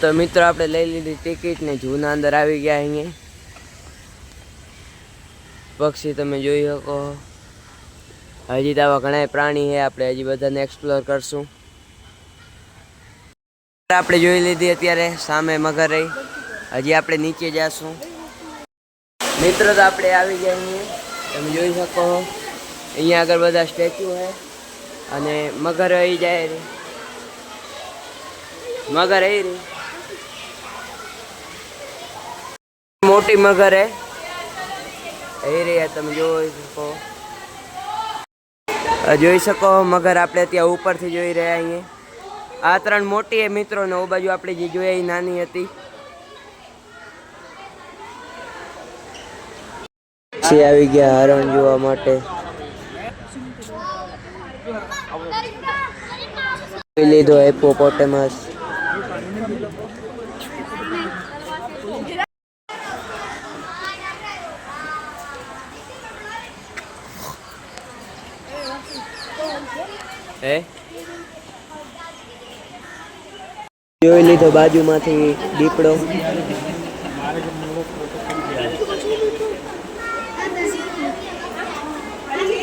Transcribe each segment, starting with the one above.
તો મિત્રો આપણે લઈ લીધી ટિકિટ ને જૂના અંદર આવી ગયા અહીંયા. પક્ષી તમે જોઈ શકો. હજી તો આવા ઘણા પ્રાણી છે, આપણે હજી બધાને એક્સપ્લોર કરશું. આપણે જોઈ લીધી અત્યારે સામે મગર રહી. હજી આપણે નીચે જઈશું. મિત્રો તો આપણે આવી ગયા અહીંયા, તમે જોઈ શકો. અહીંયા આગળ બધા સ્ટેચ્યુ છે અને મગર અહીં જાય રહી. મગર અહીં રહી, મોટી મગર હે અહીં રહી. તમે જોઈ શકો મગર આપણે ત્યાં ઉપરથી જોઈ રહ્યા અહીંયા. આ ત્રણ મોટી હે મિત્રો ને ઓ બાજુ આપણે જે જોયા એ નાની હતી. પછી આવી ગયા હરણ જોવા માટે. લીધો હિપ્પોપોટેમસ. જોઈ લીધો બાજુમાંથી દીપડો.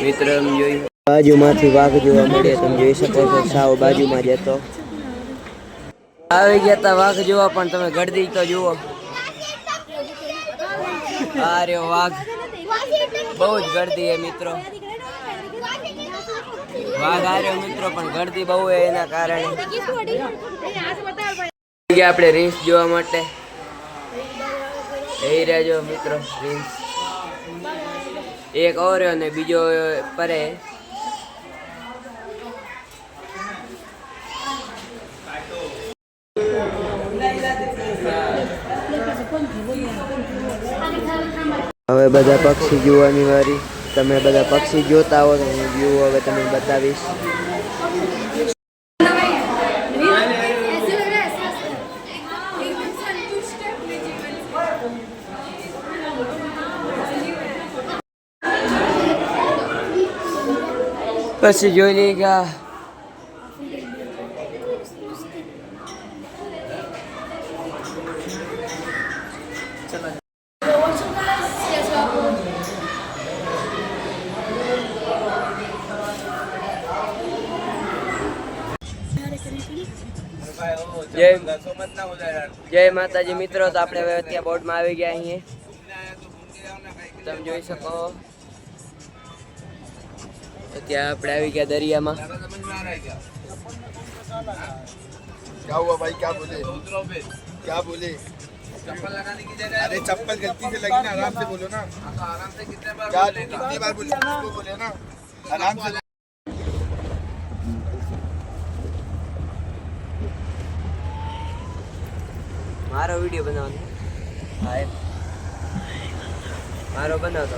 મિત્રો જોઈ બાજુમાંથી વાઘ જોવા મળે. તમે જોઈ શકો છો સાવ બાજુમાં જ હતો. આવી ગયા તા વાઘ જોવા, પણ તમે ગળદી તો જુઓ. આ રહ્યો વાઘ, બહુ જ ગળદી હે મિત્રો. વાઘ આ રહ્યો મિત્રો, પણ ગળદી બહુ હે એના કારણે. આપણે રીંછ જોવા માટે એ રહેજો મિત્રો. રીંછ એક ઓર્યો ને બીજો પરે. હવે બધા પક્ષી જોવાની વારી. તમે બધા પક્ષી જોતા હો તો હું વ્યૂ હવે તમને બતાવીશ. પછી જોઈ લઈ ગયા જય માતાજી મિત્રો. તો આપણે હવે અત્યારે બોર્ડમાં આવી ગયા અહીંયા. તમે જોઈ શકો ત્યાં આપણે આવી ગયા દરિયામાં. क्या हुआ भाई, क्या बोले, क्या बोले? चप्पल लगाने की जगह, अरे चप्पल गलती से लगी ना, आराम से बोलो ना. आराम से कितनी बार बोले, किसको बोले ना, आराम से. મારો વિડીયો બનાવવાનો. હા મારો બનાવતો.